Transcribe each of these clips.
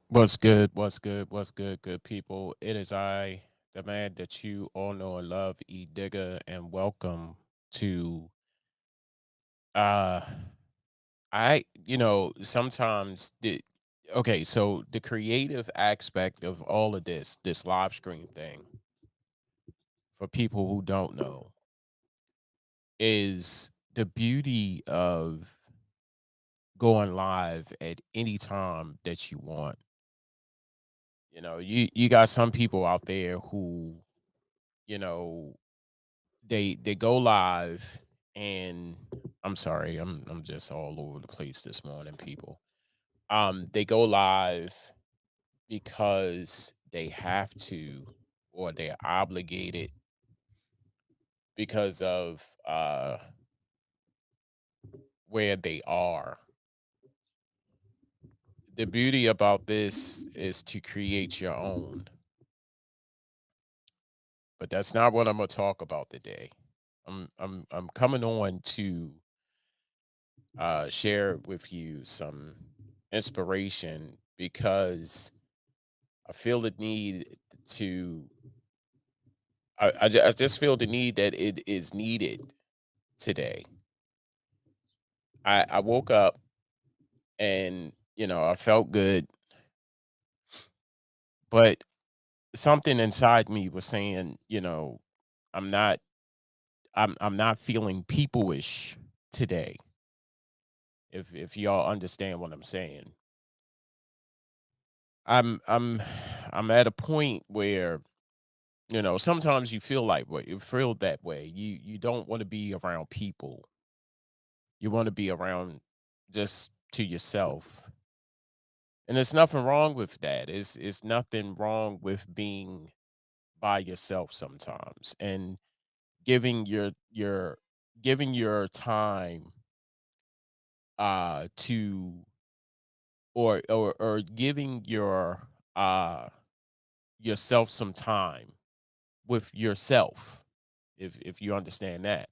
What's good? What's good? What's good, good people? It is I, the man that you all know and love, E Digger, and welcome to uh sometimes so the creative aspect of all of this live stream thing, for people who don't know, is the beauty of going live at any time that you want. You got some people out there who, you know, they go live, and I'm sorry, I'm just all over the place this morning, people. They go live because they have to, or they're obligated because of where they are. The beauty about this is to create your own, but that's not what I'm gonna talk about today. I'm coming on to share with you some inspiration because I feel the need to. I just feel the need that it is needed today. I woke up and I felt good, but something inside me was saying, I'm not I'm not feeling peopleish today. If y'all understand what I'm saying, I'm I'm at a point where sometimes you feel like what you feel that way. You don't want to be around people. You want to be around just to yourself. And there's nothing wrong with that. It's nothing wrong with being by yourself sometimes and giving your time to or giving uh yourself some time with yourself, if you understand that.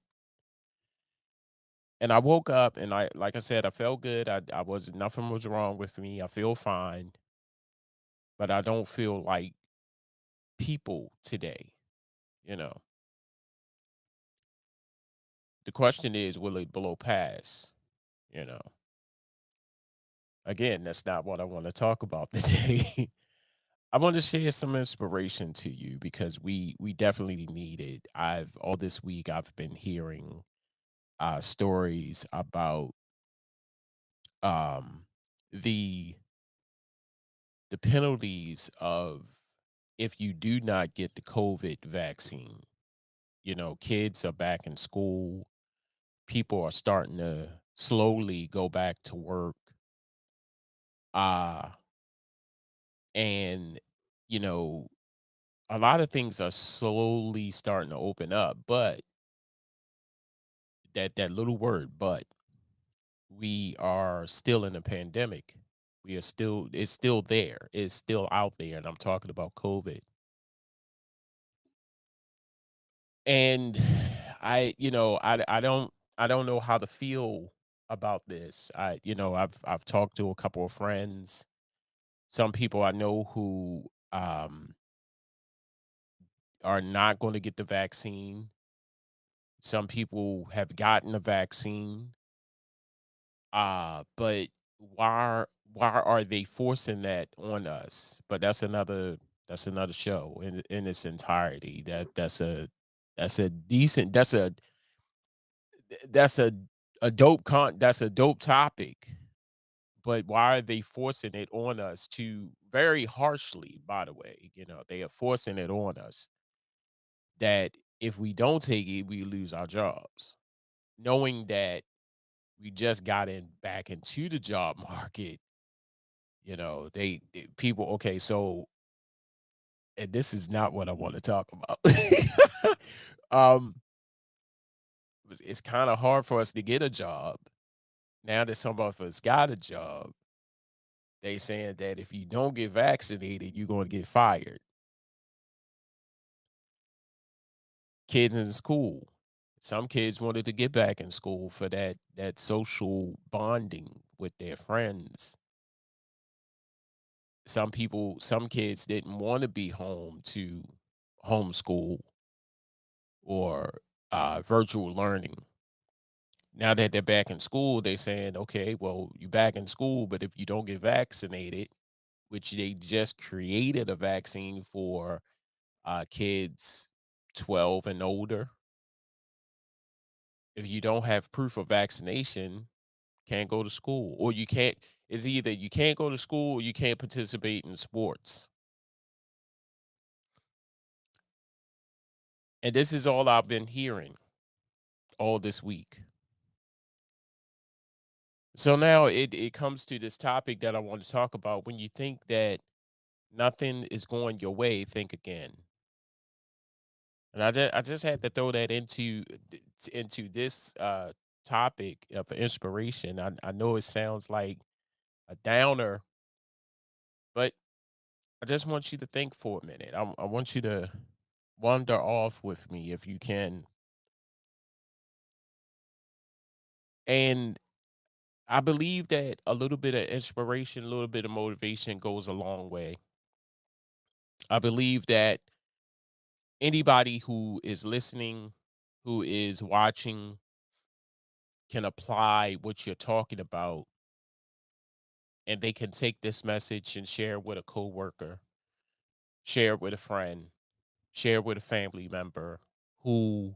And I woke up and like I said, I felt good. I was nothing was wrong with me. I feel fine, but I don't feel like people today, you know. The question is, will it blow past? You know. Again, that's not what I want to talk about today. I want to share some inspiration to you because we definitely need it. I've all this week I've been hearing stories about um the the penalties of if you do not get the COVID vaccine. Kids are back in school. People are starting to slowly go back to work. Uh, and, you know, a lot of things are slowly starting to open up, but that little word, but we are still in a pandemic. It's still there. It's still out there. And I'm talking about COVID. And I don't know how to feel about this. I've talked to a couple of friends, some people I know who are not going to get the vaccine. Some people have gotten the vaccine. But why are they forcing that on us? But that's another show in its entirety. That's a decent that's a that's a dope topic. But why are they forcing it on us to very harshly, by the way? They are forcing it on us that if we don't take it, we lose our jobs. Knowing that we just got in back into the job market, people, okay, so, and this is not what I want to talk about. um, it's kind of hard for us to get a job. Now that some of us got a job, they saying that if you don't get vaccinated, you're going to get fired. Kids in school. Some kids wanted to get back in school for that social bonding with their friends. Some kids didn't want to be home to homeschool or virtual learning. Now that they're back in school, they're saying, okay, well, you're back in school, but if you don't get vaccinated, which they just created a vaccine for kids 12 and older, if you don't have proof of vaccination, can't go to school, or you can't. It's either you can't go to school or you can't participate in sports. And this is all I've been hearing all this week. So now it comes to this topic that I want to talk about. When you think that nothing is going your way, think again. And I just had to throw that into this topic of inspiration. I know it sounds like a downer, but I just want you to think for a minute. I want you to wander off with me if you can. And I believe that a little bit of inspiration, a little bit of motivation goes a long way. I believe that anybody who is listening, who is watching, can apply what you're talking about, and they can take this message and share it with a coworker, share it with a friend, share it with a family member who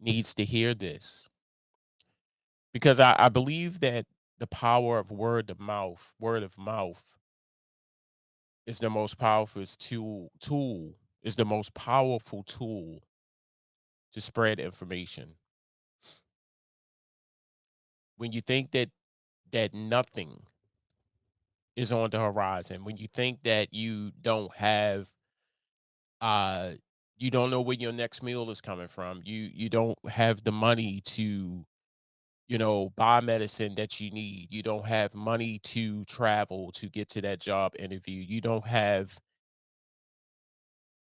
needs to hear this. Because I believe that the power of word of mouth is the most powerful tool is the most powerful tool to spread information. When you think that nothing is on the horizon, when you think that uh you don't know where your next meal is coming from, you don't have the money to, buy medicine that you need, you don't have money to travel to get to that job interview, you don't have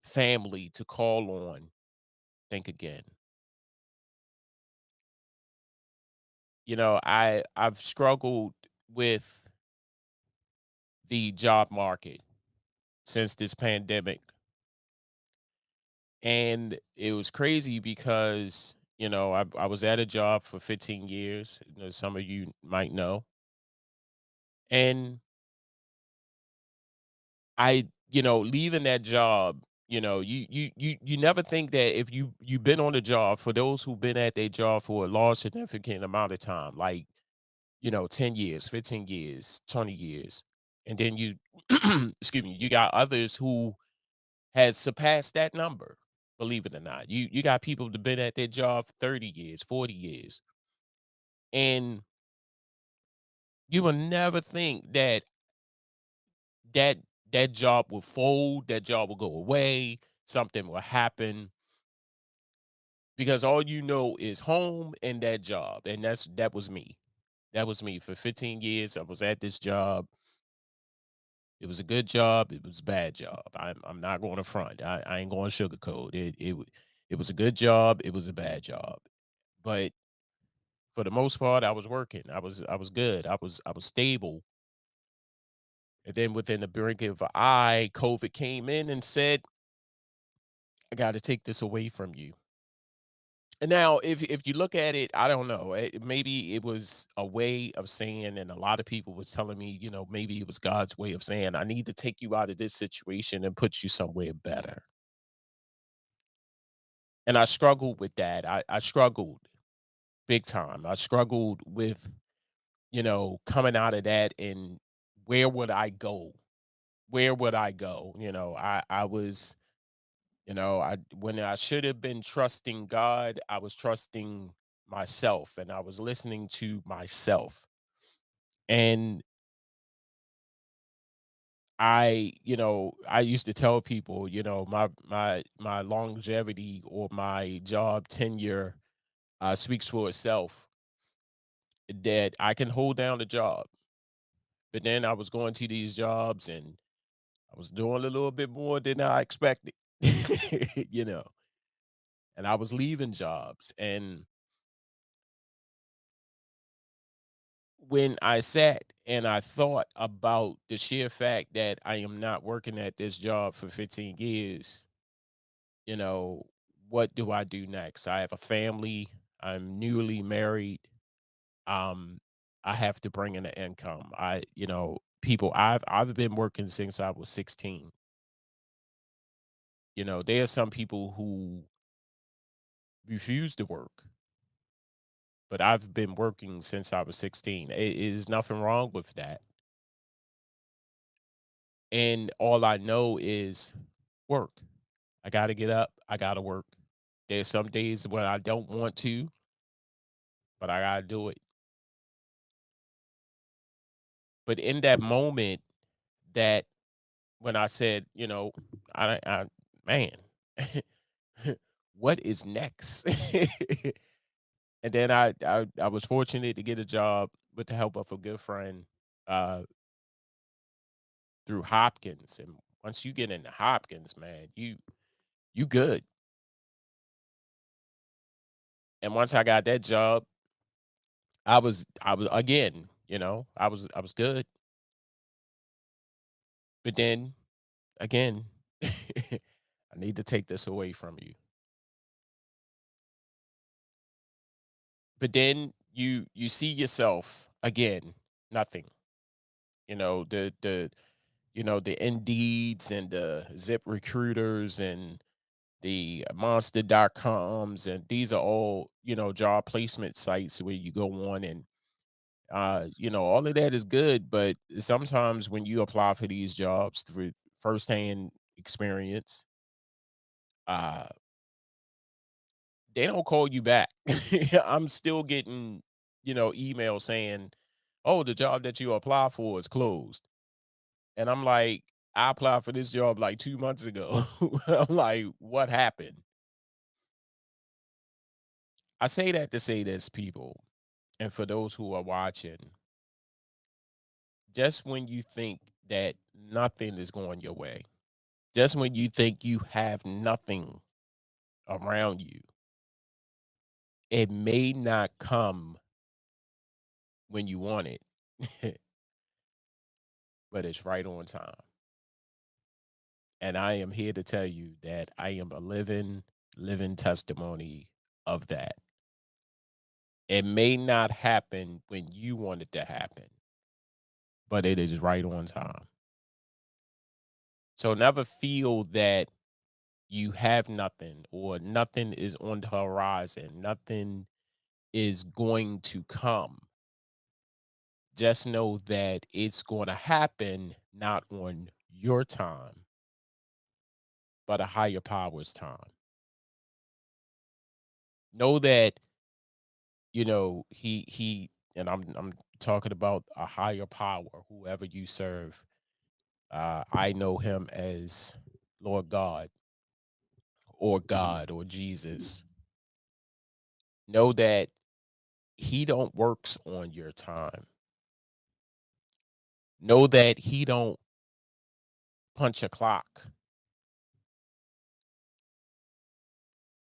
family to call on, think again. I've struggled with the job market since this pandemic. And it was crazy because, I was at a job for 15 years, some of you might know. And leaving that job, you never think that if you've been on the job, for those who've been at their job for a large significant amount of time, like, 10 years, 15 years, 20 years. And then you excuse me, you got others who has surpassed that number, believe it or not. You got people that been at their job 30 years, 40 years. And you will never think that that job will fold, that job will go away, something will happen because all you know is home and that job. And that was me. That was me for 15 years. I was at this job. It was a good job. It was a bad job. I'm not going to front. I ain't going to sugarcoat. It was a good job. It was a bad job. But for the most part, I was working. I was good. I was stable. And then within the blink of an eye, COVID came in and said, "I got to take this away from you." And now, if you look at it, I don't know. Maybe it was a way of saying, and a lot of people was telling me, maybe it was God's way of saying, "I need to take you out of this situation and put you somewhere better." And I struggled with that. I struggled big time. I struggled with, coming out of that and where would I go? Where would I go? I was, I when I should have been trusting God, I was trusting myself and I was listening to myself. And I used to tell people, my longevity or my job tenure speaks for itself, that I can hold down a job. But then I was going to these jobs and I was doing a little bit more than I expected, you know, and I was leaving jobs. And when I sat and I thought about the sheer fact that I am not working at this job for 15 years, you know, what do I do next? I have a family. I'm newly married. Um, I have to bring in an income. People I've been working since I was 16. There are some people who refuse to work, but I've been working since I was 16. It is nothing wrong with that. And all I know is work. I got to get up. I got to work. There's some days when I don't want to, but I got to do it. But in that moment, that when I said, I man, what is next? And then I was fortunate to get a job with the help of a good friend uh, through Hopkins. And once you get into Hopkins, man, you good. And once I got that job, I was again, I was good. But then again, I need to take this away from you. But then you see yourself again, nothing. The Indeeds and the Zip Recruiters and the Monster.coms, and these are all, job placement sites where you go on, and all of that is good, but sometimes when you apply for these jobs through firsthand experience, uh they don't call you back. I'm still getting, emails saying, "Oh, the job that you apply for is closed." And I'm like, "I applied for this job like 2 months ago." I'm like, "What happened?" I say that to say this, people, and for those who are watching, just when you think that nothing is going your way, just when you think you have nothing around you, it may not come when you want it, but it's right on time. And I am here to tell you that I am a living testimony of that. It may not happen when you want it to happen, but it is right on time. So never feel that you have nothing or nothing is on the horizon, nothing is going to come. Just know that it's going to happen not on your time, but a higher power's time. Know that, he and I'm talking about a higher power, whoever you serve. I know him as Lord God or Jesus. Know that he don't works on your time. Know that he don't punch a clock.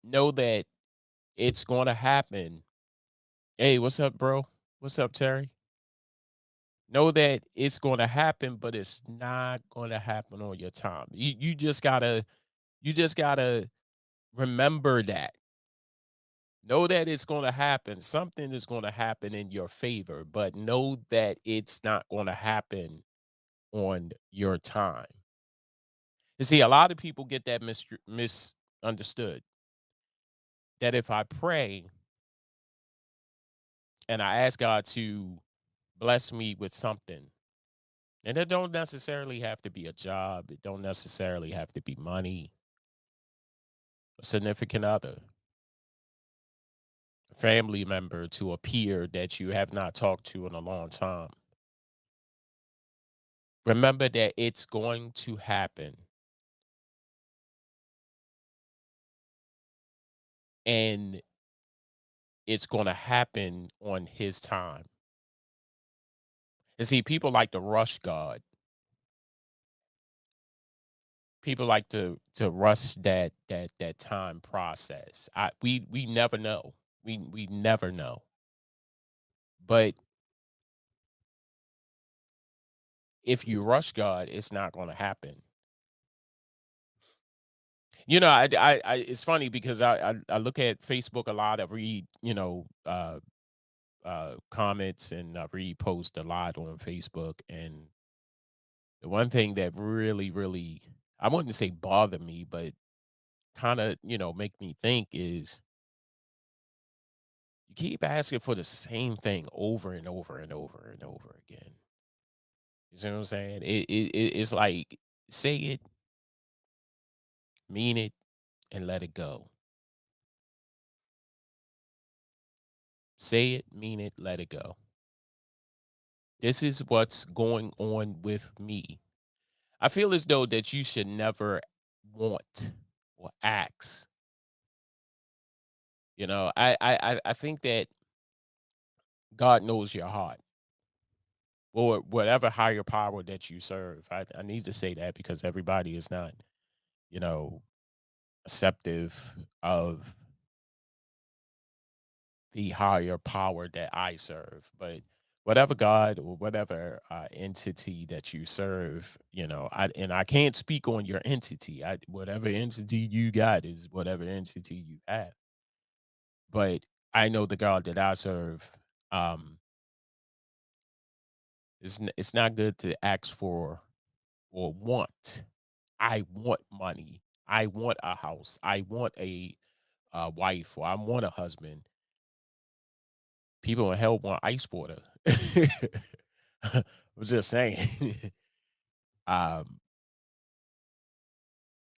Know that it's going to happen. Hey, what's up, bro? What's up, Terry? Know that it's going to happen, but it's not going to happen on your time. You just gotta remember that. Know that it's going to happen. Something is going to happen in your favor, but know that it's not going to happen on your time. You see, a lot of people get that misunderstood. That if I pray and I ask God to bless me with something, and it don't necessarily have to be a job, it don't necessarily have to be money, a significant other, a family member, to a peer that you have not talked to in a long time. Remember that it's going to happen, and it's going to happen on his time. And see, people like to rush God. People like to rush that time process. We never know. We never know. But If you rush God, it's not going to happen. It's funny because I look at Facebook a lot. I read, comments, and I read posts a lot on Facebook. And the one thing that really, really, I wouldn't say bother me, but kind of, make me think is you keep asking for the same thing over and over and over and over again. You see what I'm saying? It's like, say it, mean it, and let it go. Say it, mean it, let it go. This is what's going on with me. I feel as though that you should never want or ask. I think that God knows your heart, or whatever higher power that you serve. I need to say that because everybody is not, you know, acceptive of the higher power that I serve. But whatever God or whatever entity that you serve, I can't speak on your entity. Whatever entity you got is whatever entity you have. But I know the God that I serve. Um, it's not good to ask for or want. I want money. I want a house. I want a wife, or I want a husband. People in hell want ice water. I'm just saying. um,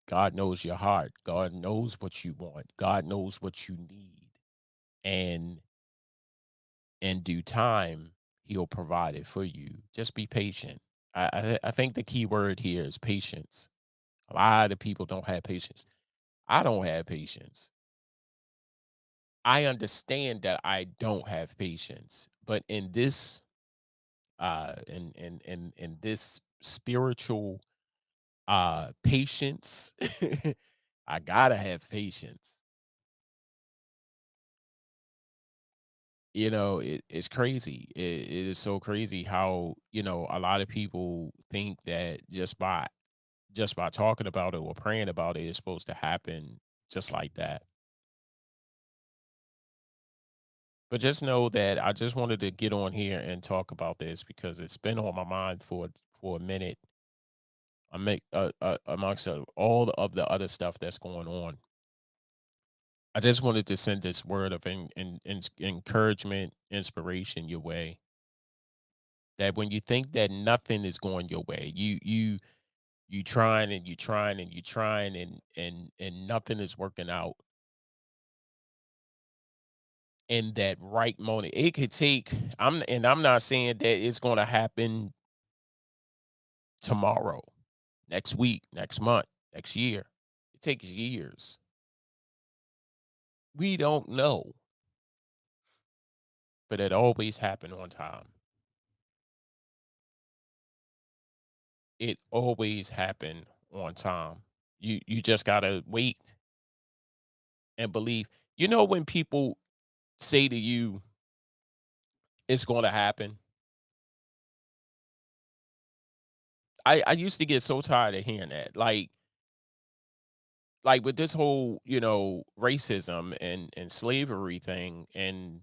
God knows your heart. God knows what you want. God knows what you need. And in due time, He'll provide it for you. Just be patient. I think the key word here is patience. A lot of people don't have patience. I don't have patience. I understand that I don't have patience, but in this spiritual patience, I gotta have patience. It's crazy. It is so crazy how, a lot of people think that just by talking about it or praying about it is supposed to happen just like that. But just know that I just wanted to get on here and talk about this because it's been on my mind for a minute. Amongst all of the other stuff that's going on. I just wanted to send this word of encouragement, inspiration your way. That when you think that nothing is going your way, you trying and you trying and you trying and nothing is working out in that right moment. It could take. I'm not saying that it's going to happen tomorrow, next week, next month, next year. It takes years. We don't know, but it always happened on time. It always happened on time. You just gotta wait and believe. When people say to you, "It's going to happen," I used to get so tired of hearing that. Like with this whole racism and slavery thing, and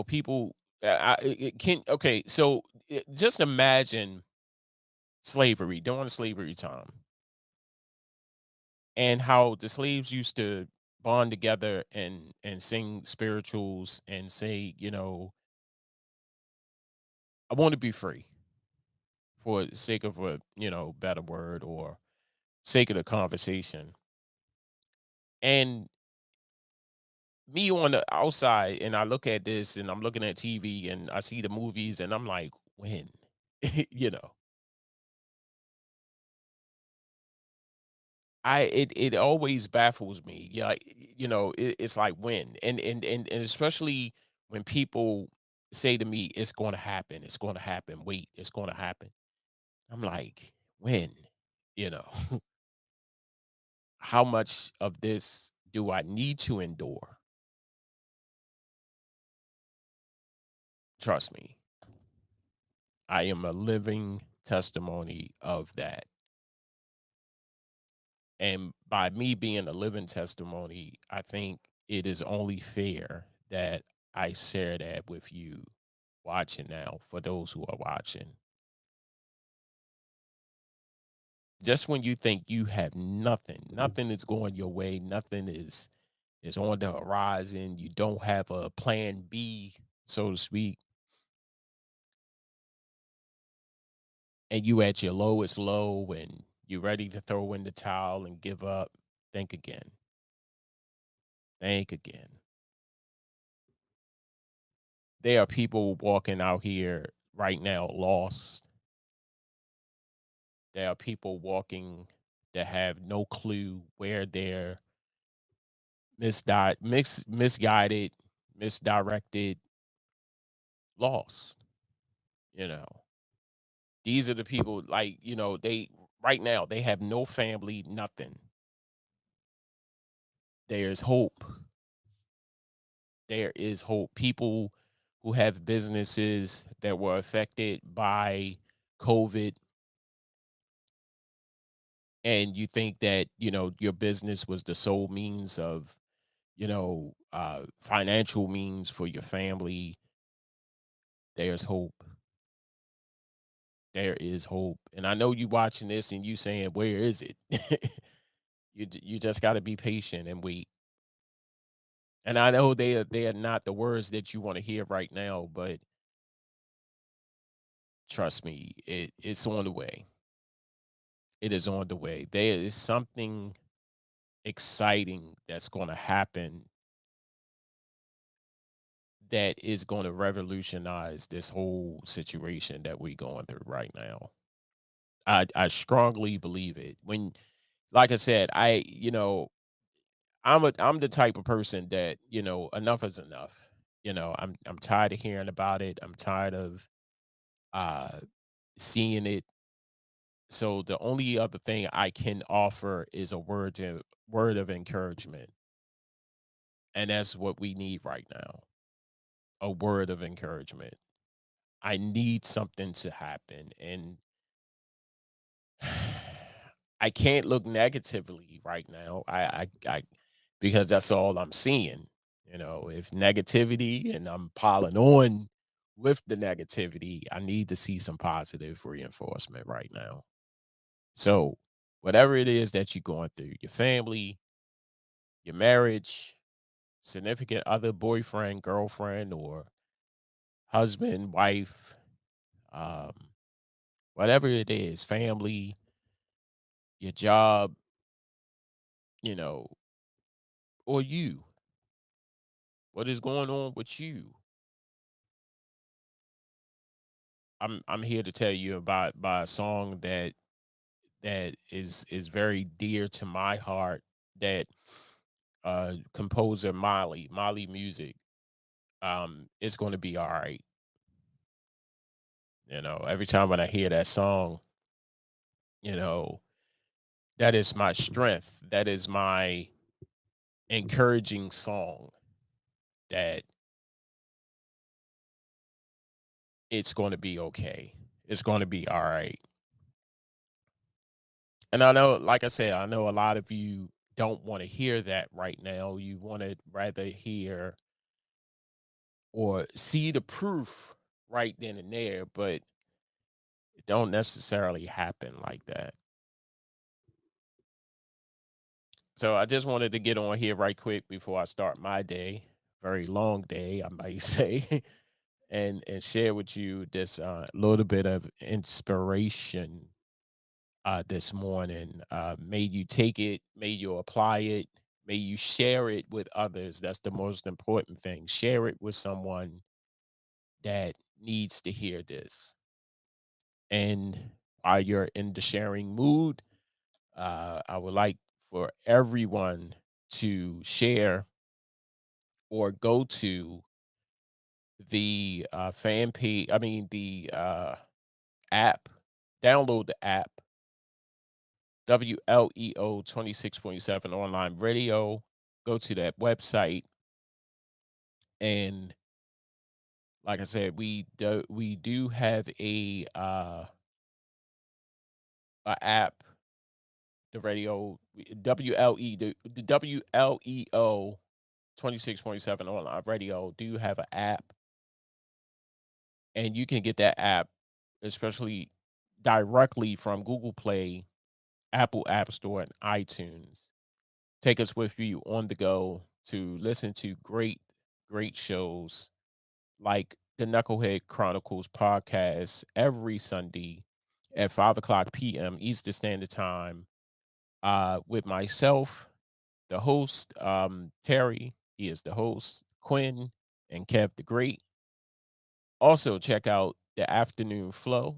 people. It can okay. So just imagine slavery during slavery time and how the slaves used to bond together and sing spirituals and say, I want to be free for the sake of a better word or sake of the conversation. And me on the outside, and I look at this and I'm looking at TV and I see the movies and I'm like, when? you know, it always baffles me. Yeah, it's like when, and especially when people say to me, "It's going to happen. It's going to happen. Wait, it's going to happen." I'm like, when? You know, how much of this do I need to endure? Trust me, I am a living. testimony of that. And by me being a living testimony, I think it is only fair that I share that with you watching now, for those who are watching. Just when you think you have nothing, nothing is going your way, nothing is on the horizon, you don't have a plan B, so to speak, and you at your lowest low and you're ready to throw in the towel and give up, think again. Think again. There are people walking out here right now lost. There are people walking that have no clue where they're misguided, misdirected, lost. You know, these are the people, like, they right now they have no family, nothing. There's hope. There is hope. People who have businesses that were affected by COVID, and you think that, your business was the sole means of, financial means for your family, there's hope. There is hope. And I know you watching this and you saying, "Where is it?" You just got to be patient and wait. And I know they are not the words that you want to hear right now, but trust me, it's on the way. It is on the way. There is something exciting that's going to happen that is going to revolutionize this whole situation that we're going through right now. I strongly believe it. When, like I said, I'm the type of person that, enough is enough. I'm tired of hearing about it. I'm tired of uh seeing it. So the only other thing I can offer is a word of encouragement. And that's what we need right now. A word of encouragement. I need something to happen, and I can't look negatively right now. Because that's all I'm seeing. If negativity and I'm piling on with the negativity, I need to see some positive reinforcement right now. So, whatever it is that you're going through, your family, your marriage, significant other, boyfriend, girlfriend, or husband, wife, um, whatever it is, family, your job, you know, or you, what is going on with you? I'm here to tell you about by a song that is very dear to my heart, that composer Molly Music, it's going to be all right. Every time when I hear that song, you know, that is my strength. That is my encouraging song, that it's going to be okay. It's going to be all right. And I know, like I said, I know a lot of you don't want to hear that right now. You want to rather hear or see the proof right then and there, but it don't necessarily happen like that. So I just wanted to get on here right quick before I start my day, very long day, I might say, and share with you this little bit of inspiration this morning. May you take it, may you apply it, may you share it with others. That's the most important thing. Share it with someone that needs to hear this. And while you're in the sharing mood, I would like for everyone to share or go to the fan page. I mean, the app, download the app, WLEO 26.7 online radio. Go to that website. And like I said, we do have a a app, the radio WLE the WLEO 26.7 online radio do have an app, and you can get that app, especially directly from Google Play, Apple App Store, and iTunes. Take us with you on the go to listen to great shows like the Knucklehead Chronicles podcast every Sunday at 5 o'clock p.m. Eastern Standard Time, with myself, the host, Terry. He is the host, Quinn, and Kev the Great. Also, check out the Afternoon Flow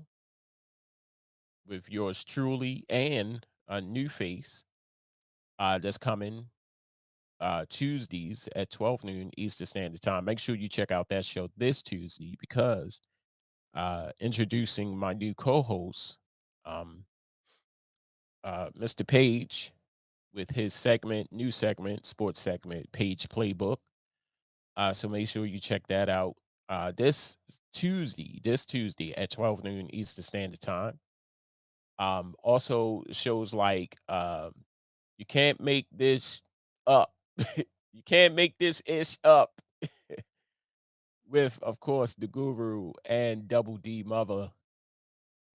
with yours truly and a new face that's coming Tuesdays at 12 noon Eastern Standard Time. Make sure you check out that show this Tuesday because introducing my new co-host, um, Mr. Page, with his new segment, sports segment, Page Playbook. So make sure you check that out this Tuesday at 12 noon Eastern Standard Time. Also shows like you can't make this up. You can't make this ish up with, of course, the Guru and Double D Mother.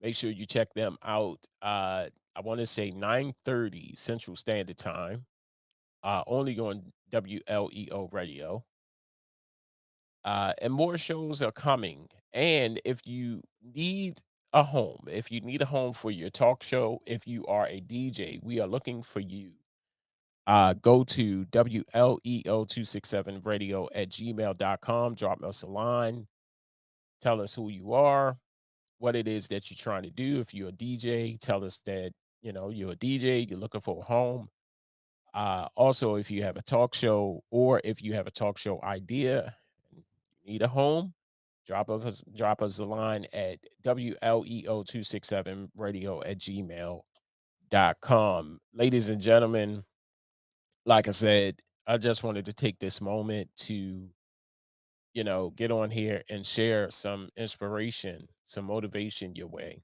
Make sure you check them out. I want to say 9:30 Central Standard Time. Only on WLEO Radio. And more shows are coming. And if you need if you need a home for your talk show, if you are a DJ, we are looking for you. Go to WLEO267radio at gmail.com. Drop us a line. Tell us who you are, what it is that you're trying to do. If you're a DJ, tell us that, you're a DJ, you're looking for a home. Also, if you have a talk show or if you have a talk show idea, and you need a home, drop us a line at WLEO267radio at gmail.com. Ladies and gentlemen, like I said, I just wanted to take this moment to, get on here and share some inspiration, some motivation your way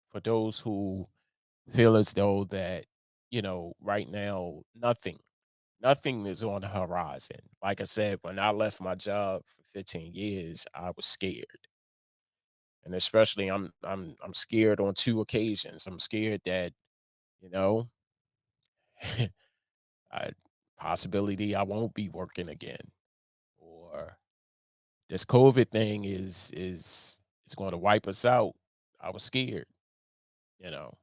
for those who feel as though that, right now, nothing is on the horizon. Like I said, when I left my job for 15 years, I was scared. And especially I'm scared on two occasions. I'm scared that, you know, I possibility I won't be working again, or this COVID thing is going to wipe us out. I was scared, you know.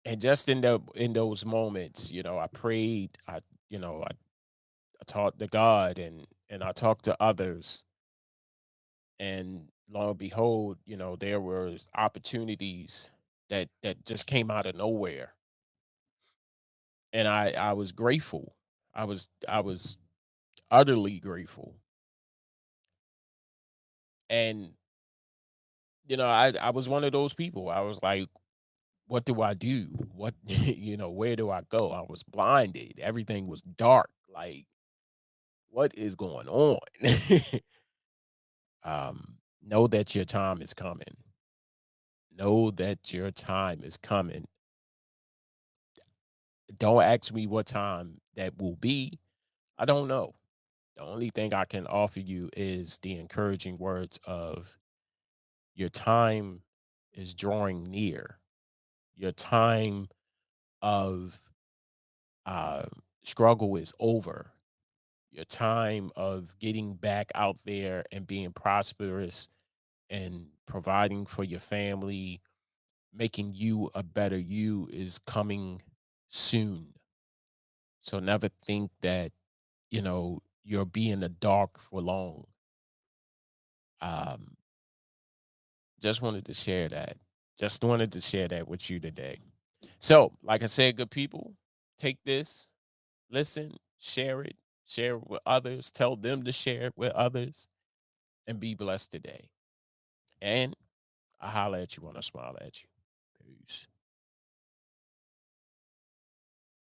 And just in those moments, I prayed, I talked to God, and I talked to others, and lo and behold, there were opportunities that just came out of nowhere, and I was grateful. I was utterly grateful, and I was one of those people. I was like, what do I do? What where do I go? I was blinded. Everything was dark. Like, what is going on? Know that your time is coming. Know that your time is coming. Don't ask me what time that will be. I don't know. The only thing I can offer you is the encouraging words of your time is drawing near. Your time of uh, struggle is over. Your time of getting back out there and being prosperous and providing for your family, making you a better you is coming soon. So never think that, you'll be in the dark for long. Um, just wanted to share that. Just wanted to share that with you today. So, like I said, good people, take this, listen, share it with others, tell them to share it with others, and be blessed today. And I holler at you when I smile at you.